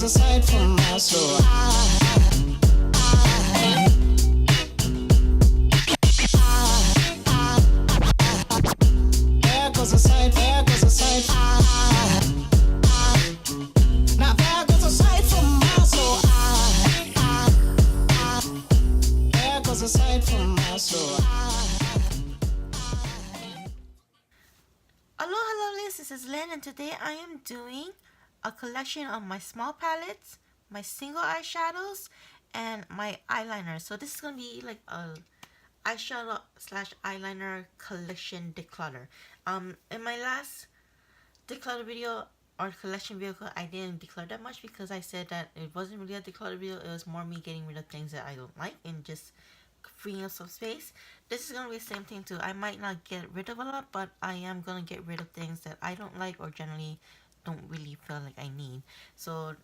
goes aside from my soul. There goes aside, there goes aside. Now there goes aside from my soul. There goes aside from my soul. Aloha lovelies, this is Lyn, and today I am doing a collection of my small palettes, my single eyeshadows, and my eyeliners. So this is going to be like a eyeshadow slash eyeliner collection declutter. In my last declutter video or collection video, I didn't declutter that much because I said that it wasn't really a declutter video. It was more me getting rid of things that I don't like and just freeing up some space. This is going to be the same thing too. I might not get rid of a lot, but I am going to get rid of things that I don't like or generally don't really feel like I need. So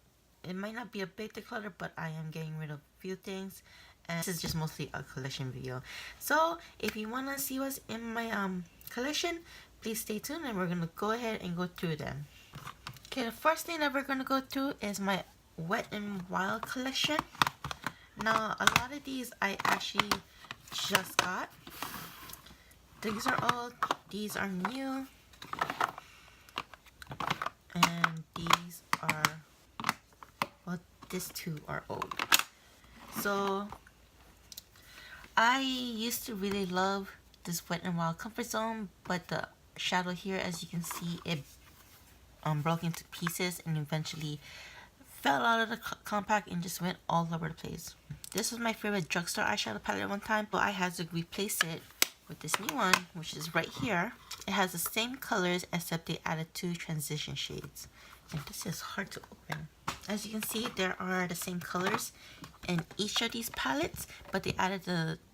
it might not be a big declutter, but I am getting rid of a few things, and this is just mostly a collection video. So if you want to see what's in my collection, please stay tuned and we're going to go ahead and go through them. Okay, the first thing that we're going to go through is my Wet n Wild collection. Now a lot of these I actually just got. These are old, these are new, and these are, well, these two are old. So I used to really love this Wet n Wild Comfort Zone, but the shadow here, as you can see, it broke into pieces and eventually fell out of the compact and just went all over the place. This was my favorite drugstore eyeshadow palette at one time, but I had to replace it with this new one, which is right here. It has the same colors except they added 2 transition shades. And this is hard to open. As you can see, there are the same colors in each of these palettes, but they added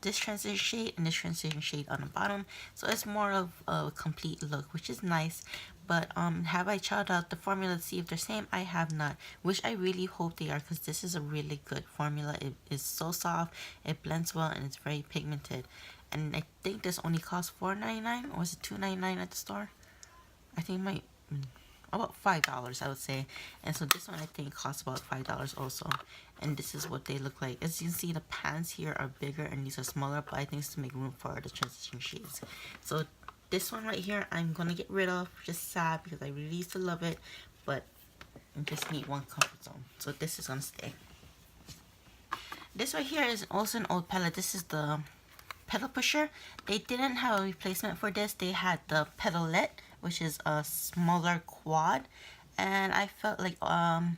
this transition shade and this transition shade on the bottom. So it's more of a complete look, which is nice. But have I tried out the formula to see if they're same? I have not, which I really hope they are, because this is a really good formula. It is so soft, it blends well, and it's very pigmented. And I think this only costs $4.99, or was it $2.99 at the store? I think it might about $5, I would say. And so this one I think costs about $5 also. And this is what they look like. As you can see, the pans here are bigger and these are smaller, but I think it's to make room for the transition shades. So this one right here I'm gonna get rid of. Just sad because I really used to love it, but I just need one comfort zone. So this is gonna stay. This right here is also an old palette. This is the Petal Pusher. They didn't have a replacement for this. They had the Petalette, which is a smaller quad, and I felt like I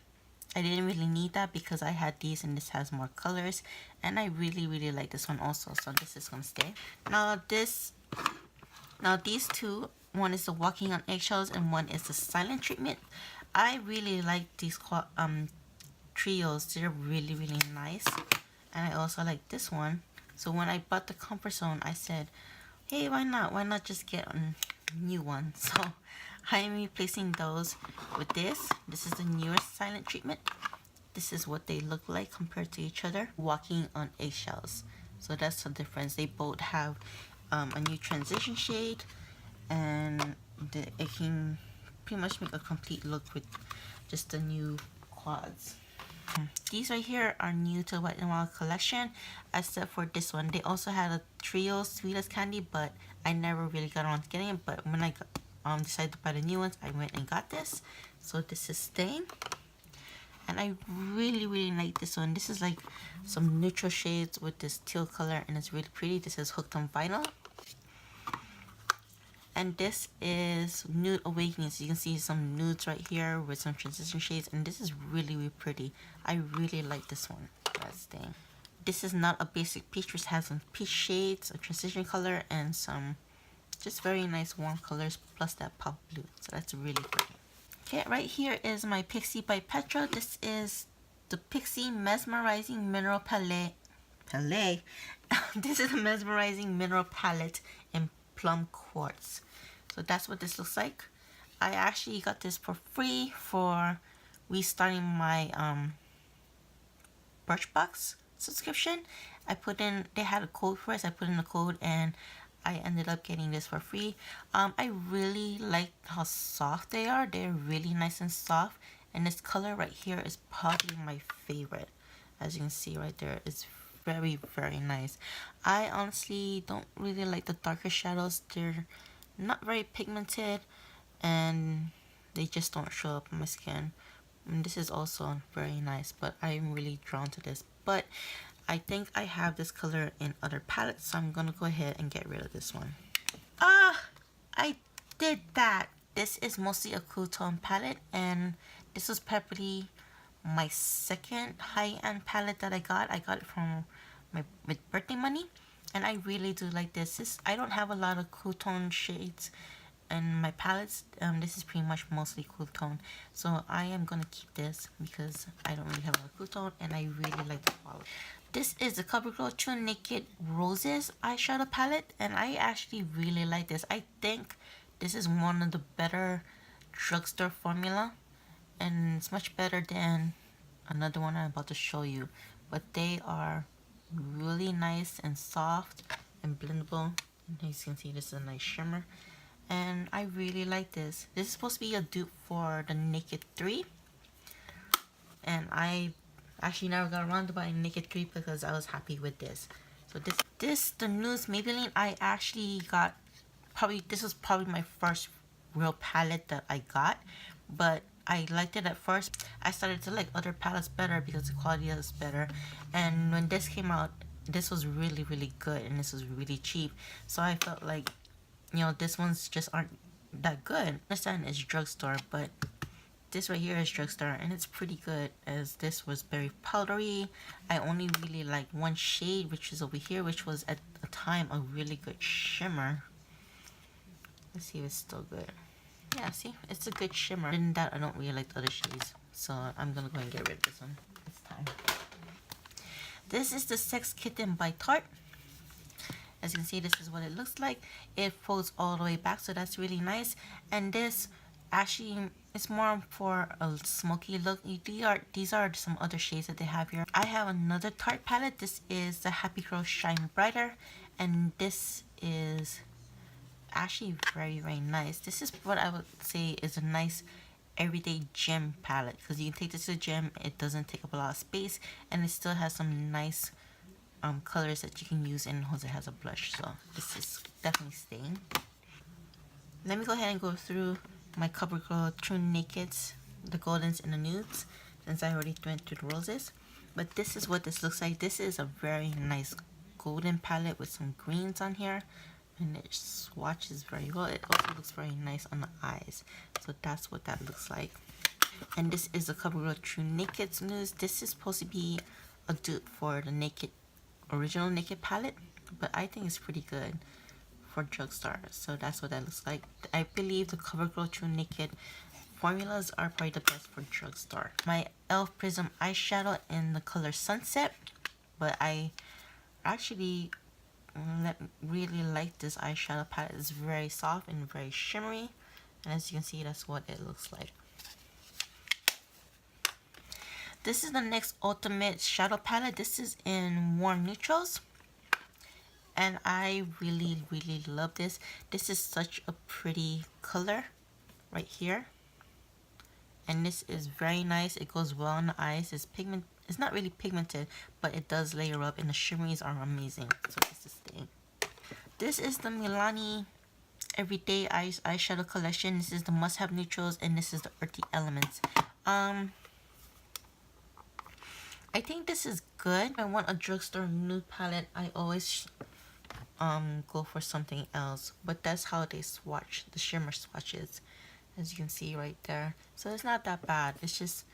didn't really need that because I had these and this has more colors, and I really like this one also, so this is gonna stay. Now these two, one is the Walking on Eggshells and one is the Silent Treatment. I really like these trios. They're really nice, and I also like this one. So when I bought the Comfort Zone, I said, hey, why not just get a new one? So I am replacing those with this. This is the newest Silent Treatment. This is what they look like compared to each other. Walking on Eggshells. So that's the difference. They both have a new transition shade, and it can pretty much make a complete look with just the new quads. These right here are new to Wet n Wild collection, except for this one. They also had a trio Sweet as Candy, but I never really got around to getting it. But when I decided to buy the new ones, I went and got this. So this is staying, and I really like this one. This is like some neutral shades with this teal color, and it's really pretty. This is Hooked on Vinyl. And this is Nude Awakening. So you can see some nudes right here with some transition shades, and this is really pretty. I really like this one. That's thing. This is not a basic peach, which has some peach shades, a transition color, and some just very nice warm colors, plus that pop blue. So that's really pretty. Okay, right here is my Pixie by Petra. This is the Pixie Mesmerizing Mineral Palette. This is a Mesmerizing Mineral Palette in Plum Quartz. So that's what this looks like. I actually got this for free for restarting my Birchbox subscription. They had a code for it, so I put in the code and I ended up getting this for free. I really like how soft they are. They're really nice and soft, And this color right here is probably my favorite. As you can see right there, it's very, very nice. I honestly don't really like the darker shadows. They're not very pigmented and they just don't show up on my skin. And this is also very nice, but I'm really drawn to this. But I think I have this color in other palettes, so I'm gonna go ahead and get rid of this one. Ah, I did that. This is mostly a cool tone palette, and this was probably my second high-end palette that I got. I got it from my birthday money, and I really do like this. I don't have a lot of cool tone shades in my palettes. This is pretty much mostly cool tone, so I am gonna keep this because I don't really have a lot of cool tone, and I really like the quality. This is the CoverGirl True Naked Roses eyeshadow palette, and I actually really like this. I think this is one of the better drugstore formula, and it's much better than another one I'm about to show you. But they are really nice and soft and blendable. And as you can see, this is a nice shimmer, and I really like this. This is supposed to be a dupe for the Naked 3, and I actually never got around to buying Naked 3 because I was happy with this. So the Nudes Maybelline, I actually got this was probably my first real palette that I got, but I liked it at first. I started to like other palettes better because the quality is better, and when this came out, this was really, really good, and this was really cheap. So I felt like, you know, this ones just aren't that good. I understand it's drugstore, but this right here is drugstore, and it's pretty good, as this was very powdery. I only really like one shade, which is over here, which was at the time a really good shimmer. Let's see if it's still good. Yeah, see, it's a good shimmer. In that, I don't really like the other shades, so I'm gonna go and get rid of this one. It's time. This is the Sex Kitten by Tarte. As you can see, this is what it looks like. It folds all the way back, so that's really nice. And this actually, it's more for a smoky look. These are some other shades that they have here. I have another Tarte palette. This is the Happy Girl Shine Brighter, and this is actually very, very nice. This is what I would say is a nice everyday gym palette, because you can take this to the gym. It doesn't take up a lot of space, and it still has some nice colors that you can use, and also has a blush, so this is definitely staying. Let me go ahead and go through my CoverGirl True Nakeds, the goldens and the nudes, since I already went through the roses. But this is what this looks like. This is a very nice golden palette with some greens on here, and it swatches very well. It also looks very nice on the eyes, so that's what that looks like. And this is the CoverGirl True Naked Nudes. This is supposed to be a dupe for the Naked original Naked palette, but I think it's pretty good for drugstore, so that's what that looks like. I believe the CoverGirl True Naked formulas are probably the best for drugstore. My e.l.f. Prism eyeshadow in the color Sunset, but I actually really like this eyeshadow palette. It's very soft and very shimmery, and as you can see, that's what it looks like. This is the NYX Ultimate Shadow Palette. This is in warm neutrals, and I really, really love this. This is such a pretty color right here, and this is very nice. It goes well on the eyes. It's not really pigmented, but it does layer up, and the shimmeries are amazing. So this is staying. This is the Milani Everyday Eyeshadow Collection. This is the Must Have Neutrals, and this is the Earthy Elements. I think this is good. If I want a drugstore nude palette, I always go for something else, but that's how they swatch, the shimmer swatches, as you can see right there. So it's not that bad. It's just,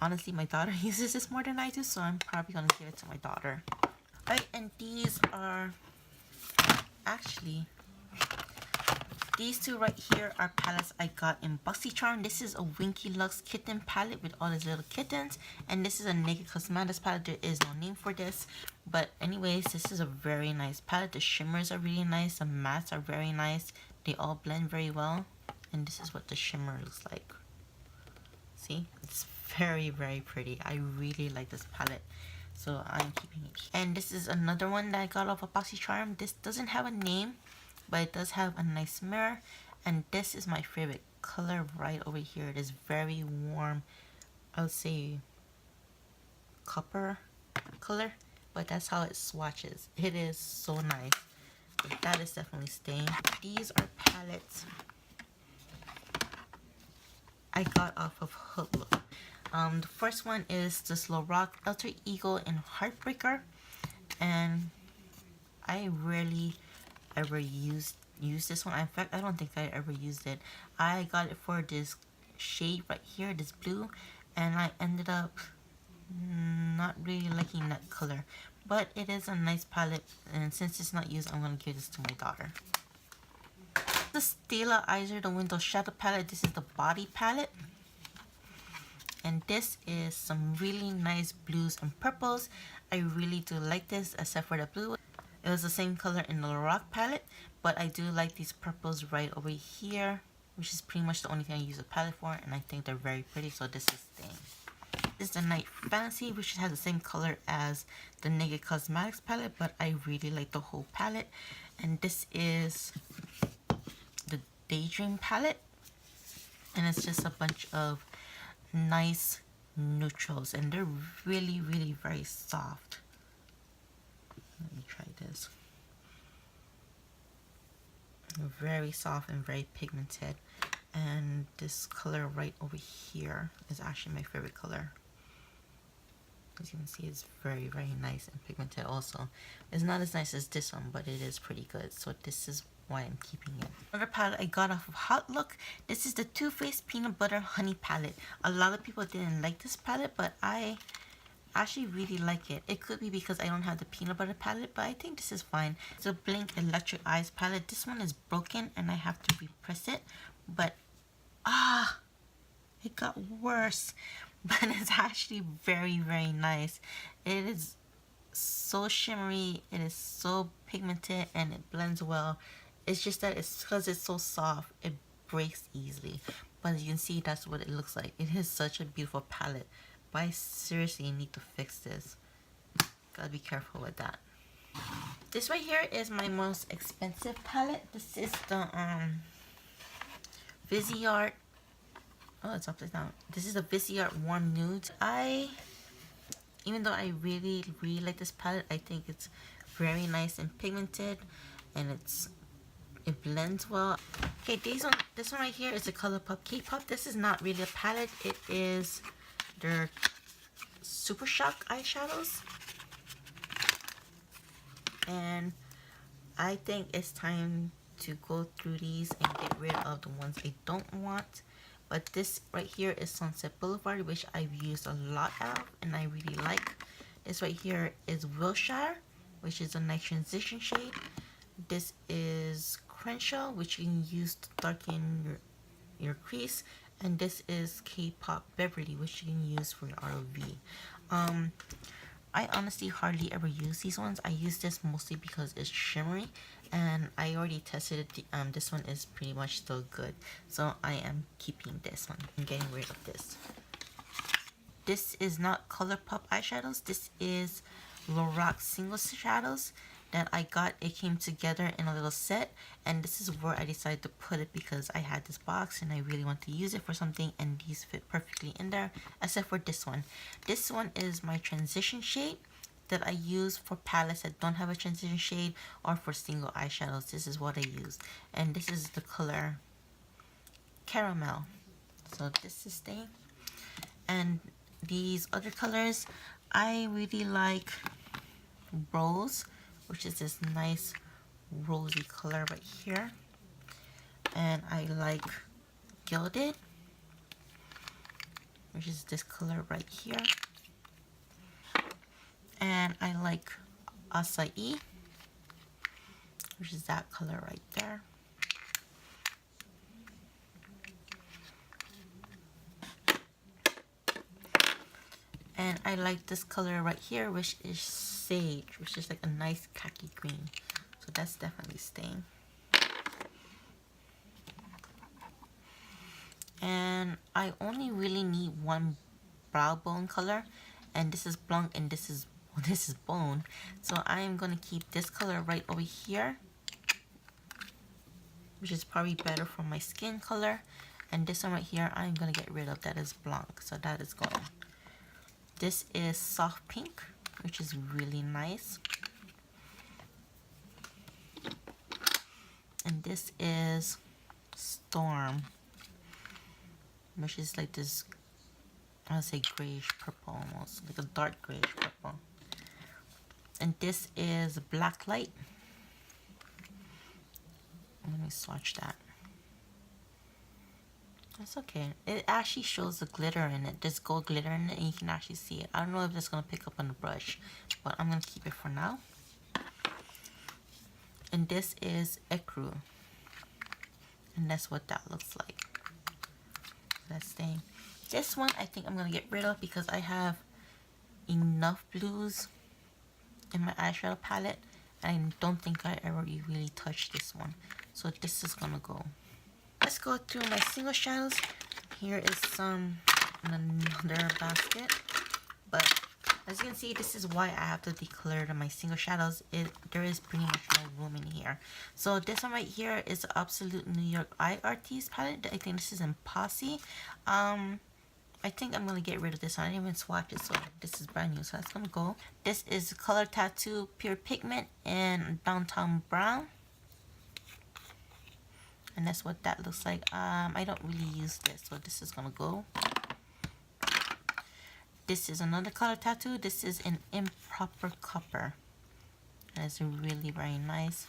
honestly, my daughter uses this more than I do, so I'm probably gonna give it to my daughter. Alright, and these are actually, these two right here are palettes I got in BoxyCharm. This is a Winky Lux kitten palette with all these little kittens, and this is a Naked Cosmetics palette. There is no name for this, but anyways, this is a very nice palette. The shimmers are really nice. The mattes are very nice. They all blend very well, and this is what the shimmer looks like. See, it's very, very pretty. I really like this palette, so I'm keeping it. And this is another one that I got off of BoxyCharm. This doesn't have a name, but it does have a nice mirror, and this is my favorite color right over here. It is very warm. I would say copper color, but that's how it swatches. It is so nice. But that is definitely staying. These are palettes I got off of Hook. The first one is this Lorac Alter Ego and Heartbreaker, and I rarely ever use this one. In fact, I don't think I ever used it. I got it for this shade right here, this blue, and I ended up not really liking that color, but it is a nice palette, and since it's not used, I'm gonna give this to my daughter. The Stila Eyeshadow Window Shadow Palette. This is the body palette, and this is some really nice blues and purples. I really do like this, except for the blue. It was the same color in the Lorac palette, but I do like these purples right over here, which is pretty much the only thing I use a palette for, and I think they're very pretty, so this is staying. This is the Night Fantasy, which has the same color as the Naked Cosmetics palette, but I really like the whole palette. And this is the Daydream palette, and it's just a bunch of nice neutrals, and they're really very soft. Let me try this. Very soft and very pigmented, and this color right over here is actually my favorite color. As you can see, it's very nice and pigmented also. It's not as nice as this one, but it is pretty good, so this is why I'm keeping it. Another palette I got off of Hot Look. This is the Too Faced Peanut Butter Honey palette. A lot of people didn't like this palette, but I actually really like it. It could be because I don't have the peanut butter palette, but I think this is fine. It's a Blink Electric Eyes palette. This one is broken and I have to repress it, but it got worse. But it's actually very nice. It is so shimmery, it is so pigmented, and it blends well. It's just that it's because it's so soft, it breaks easily. But as you can see, that's what it looks like. It is such a beautiful palette, but I seriously need to fix this. Gotta be careful with that. This right here is my most expensive palette. This is the Viseart. Oh, it's upside down. This is the Viseart Warm Nudes. Even though I really like this palette, I think it's very nice and pigmented, and it blends well. Okay, this one right here is the ColourPop K-Pop. This is not really a palette. It is their Super Shock eyeshadows, and I think it's time to go through these and get rid of the ones I don't want. But this right here is Sunset Boulevard, which I've used a lot of and I really like. This right here is Wilshire, which is a nice transition shade. This is Crenshaw, which you can use to darken your crease. And this is K-Pop Beverly, which you can use for your ROV. I honestly hardly ever use these ones. I use this mostly because it's shimmery, and I already tested it. This one is pretty much still good, so I am keeping this one and getting rid of this. This is not ColourPop eyeshadows. This is Lorac Single Shadows that I got. It came together in a little set, and this is where I decided to put it because I had this box and I really want to use it for something, and these fit perfectly in there, except for this one. This one is my transition shade that I use for palettes that don't have a transition shade or for single eyeshadows. This is what I use, and this is the color Caramel, so this is staying. And these other colors, I really like Rose, which is this nice rosy color right here, and I like Gilded, which is this color right here, and I like Acai, which is that color right there, and I like this color right here, which is Sage, which is like a nice khaki green, so that's definitely staying. And I only really need one brow bone color, and this is Blanc and this is Bone, so I am gonna keep this color right over here, which is probably better for my skin color, And this one right here, I'm gonna get rid of. That is blanc, so that is gone. This is soft pink, which is really nice. And this is Storm, which is like this, I would say grayish purple almost, like a dark grayish purple. And this is Black Light. Let me swatch that. That's okay. It actually shows the glitter in it. There's gold glitter in it and you can actually see it. I don't know if it's going to pick up on the brush, but I'm going to keep it for now. And this is Ecru. And that's what that looks like. That's staying. This one I think I'm going to get rid of because I have enough blues in my eyeshadow palette. And I don't think I ever really touched this one. So this is going to go. Let's go through my single shadows. Here is some in another basket. But as you can see, this is why I have to declutter my single shadows. There is pretty much no room in here. So this one right here is the Absolute New York Eye Artiste palette. I think this is in Posse. I think I'm going to get rid of this one. I didn't even swatch it, so this is brand new. So that's going to go. This is Color Tattoo Pure Pigment in Downtown Brown. And that's what that looks like. I don't really use this, so this is going to go. This is another color tattoo. This is an Improper Copper. That's really very nice.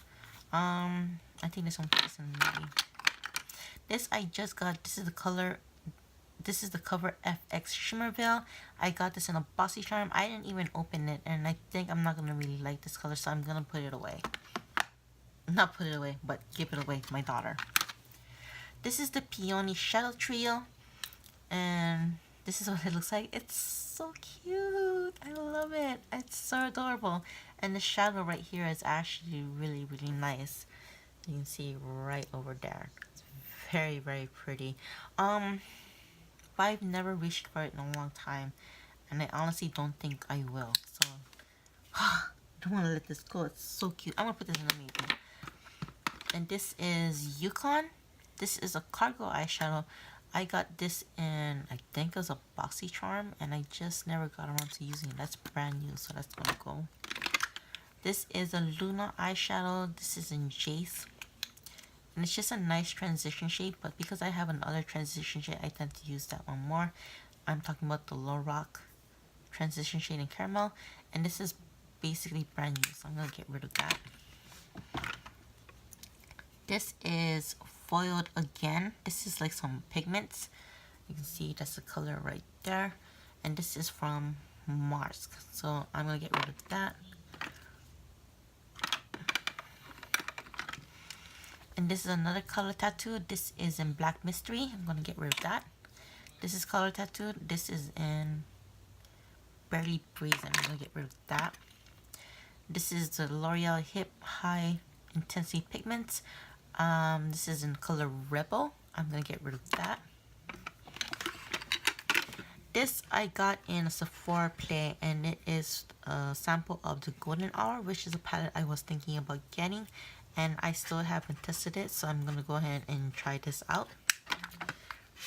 I think this one fits in maybe. This I just got. This is the color. This is the Cover FX Shimmer Veil. I got this in a Bossy Charm. I didn't even open it, and I think I'm not gonna really like this color, so I'm gonna put it away. Not put it away, but give it away to my daughter. This is the Peony Shadow Trio, and this is what it looks like. It's so cute. I love it. It's so adorable. And the shadow right here is actually really, really nice. You can see right over there. It's very, very pretty. I've never reached for it in a long time, and I honestly don't think I will. So I don't want to let this go. It's so cute. I'm gonna put this in the maybe. And this is Yukon. This is a cargo eyeshadow. I got this in, I think it was a Bossy Charm, and I just never got around to using it. That's brand new, so that's gonna go. This is a Luna eyeshadow. This is in Jace. And it's just a nice transition shade, but because I have another transition shade, I tend to use that one more. I'm talking about the Low Rock transition shade in Caramel. And this is basically brand new, so I'm gonna get rid of that. This is Foiled Again. This is like some pigments. You can see that's the color right there. And this is from Mars. So I'm gonna get rid of that. And this is another color tattoo. This is in Black Mystery. I'm gonna get rid of that. This is color tattoo. This is in Barely Breeze. I'm gonna get rid of that. This is the L'Oreal Hip High Intensity Pigments. This is in color Rebel. I'm gonna get rid of that. This I got in a Sephora Play, and it is a sample of the Golden Hour, which is a palette I was thinking about getting, and I still haven't tested it, so I'm gonna go ahead and try this out.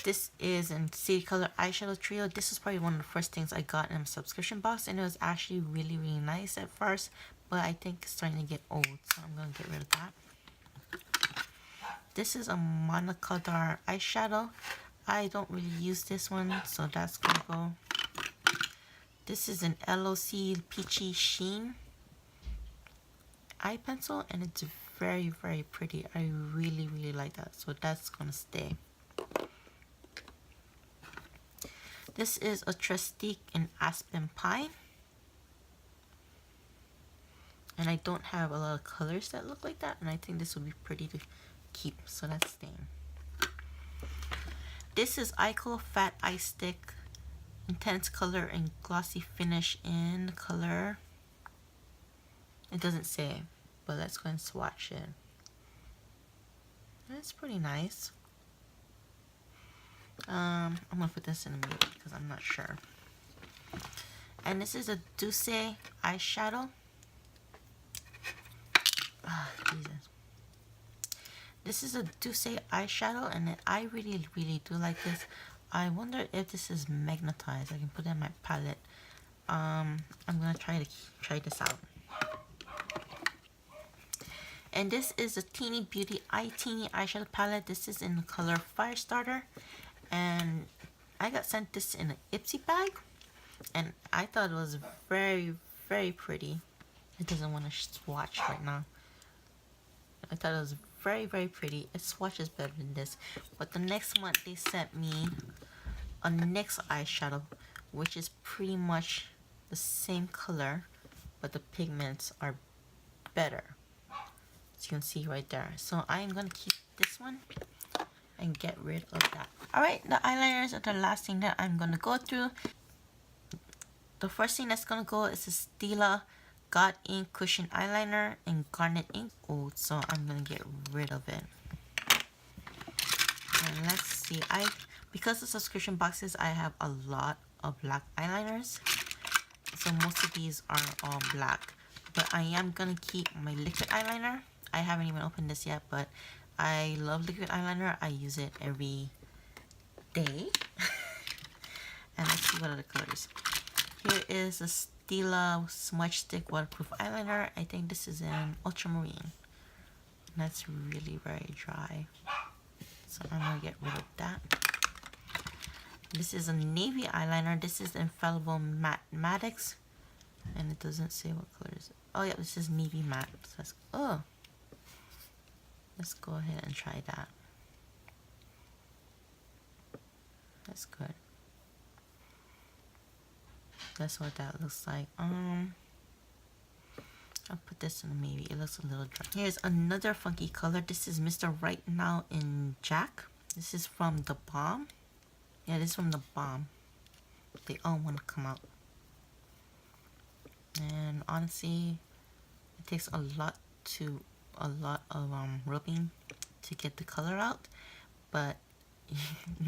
This is in City Color Eyeshadow Trio. This is probably one of the first things I got in a subscription box, and it was actually really, really nice at first, but I think it's starting to get old, so I'm gonna get rid of that. This is a Monocolor eyeshadow. I don't really use this one, so that's gonna go. This is an LOC Peachy Sheen eye pencil, and it's very, very pretty. I really, really like that, so that's gonna stay. This is a Trestique in Aspen Pine, and I don't have a lot of colors that look like that, and I think this would be pretty to keep, so that's staying. This is Ico Fat Eye Stick Intense Color and Glossy Finish in color, it doesn't say, but let's go and swatch it. That's pretty nice. I'm gonna put this in a minute because I'm not sure. And this is a Douce eyeshadow. Jesus. This is a Douce eyeshadow, and I really do like this. I wonder if this is magnetized. I can put it in my palette. I'm gonna try this out. And this is a Teeny Beauty iTeeny eyeshadow palette. This is in the color Firestarter, and I got sent this in an Ipsy bag, and I thought it was very pretty. It doesn't want to swatch right now. I thought it was very pretty. It swatches better than this. But the next month they sent me a NYX eyeshadow, which is pretty much the same color, but the pigments are better. As you can see right there. So I am gonna keep this one and get rid of that. Alright, the eyeliners are the last thing that I'm gonna go through. The first thing that's gonna go is a Stila God Ink Cushion Eyeliner in Garnet Ink. Oh, so I'm gonna get rid of it. And let's see. Because of subscription boxes, I have a lot of black eyeliners. So most of these are all black. But I am gonna keep my liquid eyeliner. I haven't even opened this yet, but I love liquid eyeliner. I use it every day. And let's see what other colors. Here is a Stila Smudge Stick Waterproof Eyeliner. I think this is in Ultramarine. That's really very dry. So I'm going to get rid of that. This is a navy eyeliner. This is the Infallible Mathematics. And it doesn't say what color is it. Oh yeah, this is navy matte. So let's go ahead and try that. That's good. That's what that looks like. I'll put this in maybe. It looks a little dry. Here's another funky color. This is Mr. Right Now in Jack. This is from The Balm. Yeah, this is from The Balm. They all want to come out. And honestly, it takes a lot of rubbing to get the color out. But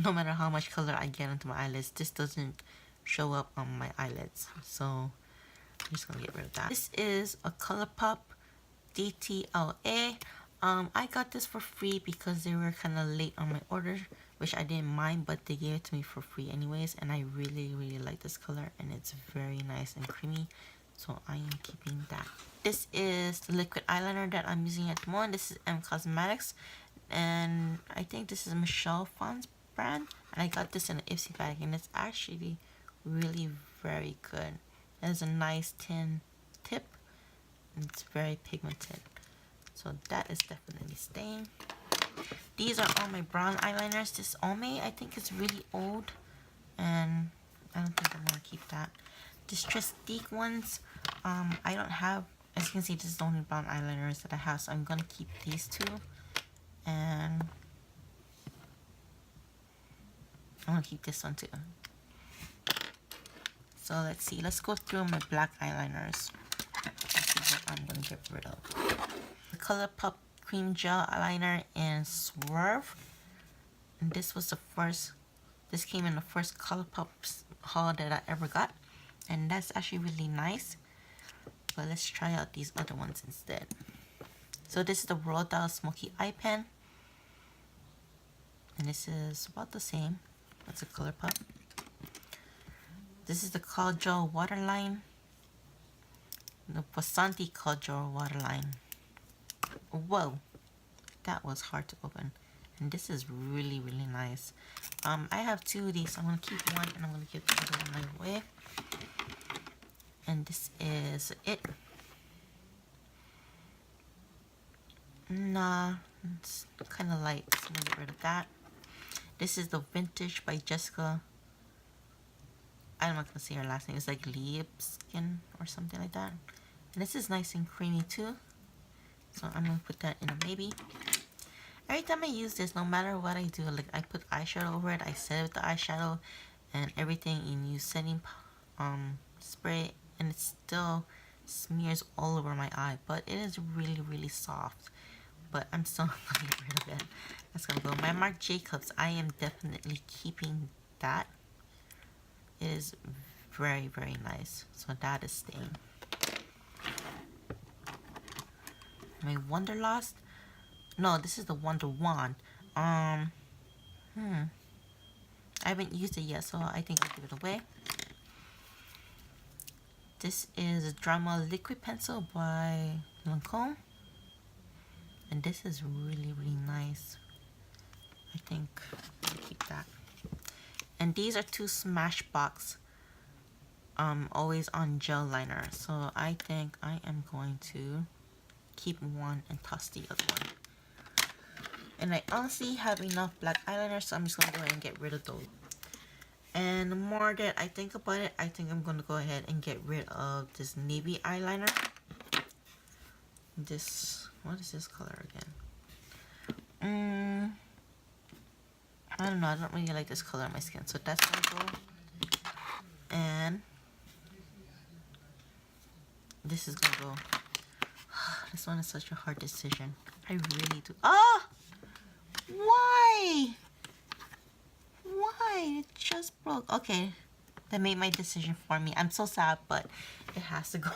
no matter how much color I get into my eyelids, this doesn't show up on my eyelids. So I'm just gonna get rid of that. This is a ColourPop DTLA. I got this for free because they were kind of late on my order, which I didn't mind, but they gave it to me for free anyways, and I really like this color, and it's very nice and creamy, so I am keeping that. This is the liquid eyeliner that I'm using at the moment. This is M Cosmetics, and I think this is Michelle Phan's brand, and I got this in an Ipsy bag, and it's actually really very good. It has a nice tin tip, and it's very pigmented, so that is definitely staying. These are all my brown eyeliners. This Ome, I think, is really old, and I don't think I'm gonna keep that. This Trestique ones, I don't have. As you can see, this is the only brown eyeliners that I have, so I'm gonna keep these two, and I'm gonna keep this one too. So let's see. Let's go through my black eyeliners. Let's see what I'm gonna get rid of. The ColourPop Cream Gel Eyeliner in Swerve. And this was the first. This came in the first ColourPop haul that I ever got, and that's actually really nice. But let's try out these other ones instead. So this is the Roald Dahl Smoky Eye Pen, and this is about the same. That's a ColourPop. This is the Kajal Waterline, the Posanti Kajal Waterline. Whoa, that was hard to open. And this is really nice. I have two of these, so I'm gonna keep one and I'm gonna give the other one away. And this is it. Nah, it's kind of light, so I'm gonna get rid of that. This is the Vintage by Jessica. I'm not gonna say her last name. It's like Liebskin or something like that. And this is nice and creamy too. So I'm gonna put that in a maybe. Every time I use this, no matter what I do, like I put eyeshadow over it, I set it with the eyeshadow and everything, and use setting spray, and it still smears all over my eye. But it is really soft. But I'm still gonna get rid of it. That's gonna go. My Marc Jacobs, I am definitely keeping that. It is very nice. So that is staying. My Wonderlust, No, this is the Wonder Wand. I haven't used it yet, so I think I'll give it away. This is a Drama Liquid Pencil by Lancome. And this is really, really nice. I think I'll keep that. And these are two Smashbox Always On Gel Liner. So I think I am going to keep one and toss the other one. And I honestly have enough black eyeliner, so I'm just going to go ahead and get rid of those. And the more that I think about it, I think I'm going to go ahead and get rid of this navy eyeliner. This, what is this color again? I don't know, I don't really like this color on my skin, so that's going to go. And this is going to go. This one is such a hard decision. I really do. Oh! Why? Why? It just broke. Okay, that made my decision for me. I'm so sad, but it has to go.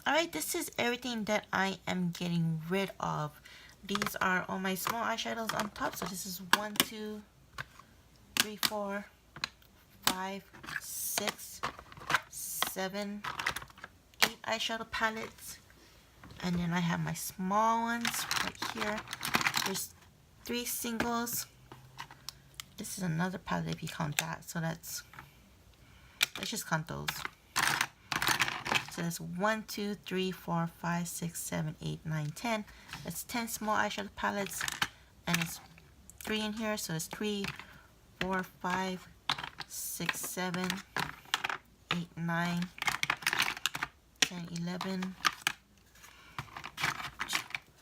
Alright, this is everything that I am getting rid of. These are all my small eyeshadows on top. So this is 1, 2, 3, 4, 5, 6, 7, 8 eyeshadow palettes. And then I have my small ones right here. There's 3 singles. This is another palette if you count that. So let's just count those. So that's 1, 2, 3, 4, 5, 6, 7, 8, 9, 10. That's 10 small eyeshadow palettes. And it's 3 in here. So it's 3, 4, 5, 6, 7, 8, 9, 10, 11,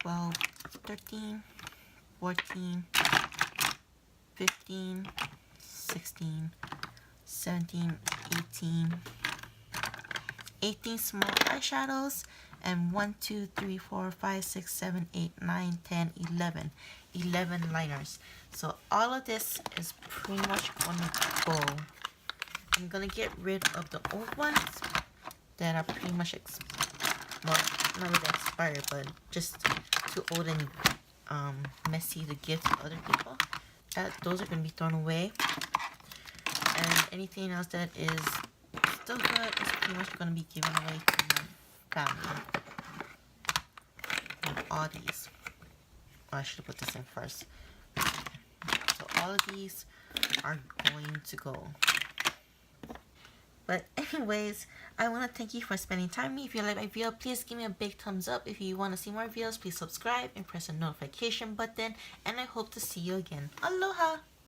12, 13, 14, 15, 16, 17, 18 small eyeshadows, and 1, 2, 3, 4, 5, 6, 7, 8, 9, 10, 11 liners. So all of this is pretty much gonna go. I'm gonna get rid of the old ones that are pretty much well, not really expired, but just too old and messy to give to other people. Those are gonna be thrown away, and anything else that is still good is pretty much gonna be given away to my family. And all these. Oh, I should have put this in first. So all of these are going to go. But anyways, I want to thank you for spending time with me. If you like my video, please give me a big thumbs up. If you want to see more videos, please subscribe and press the notification button. And I hope to see you again. Aloha!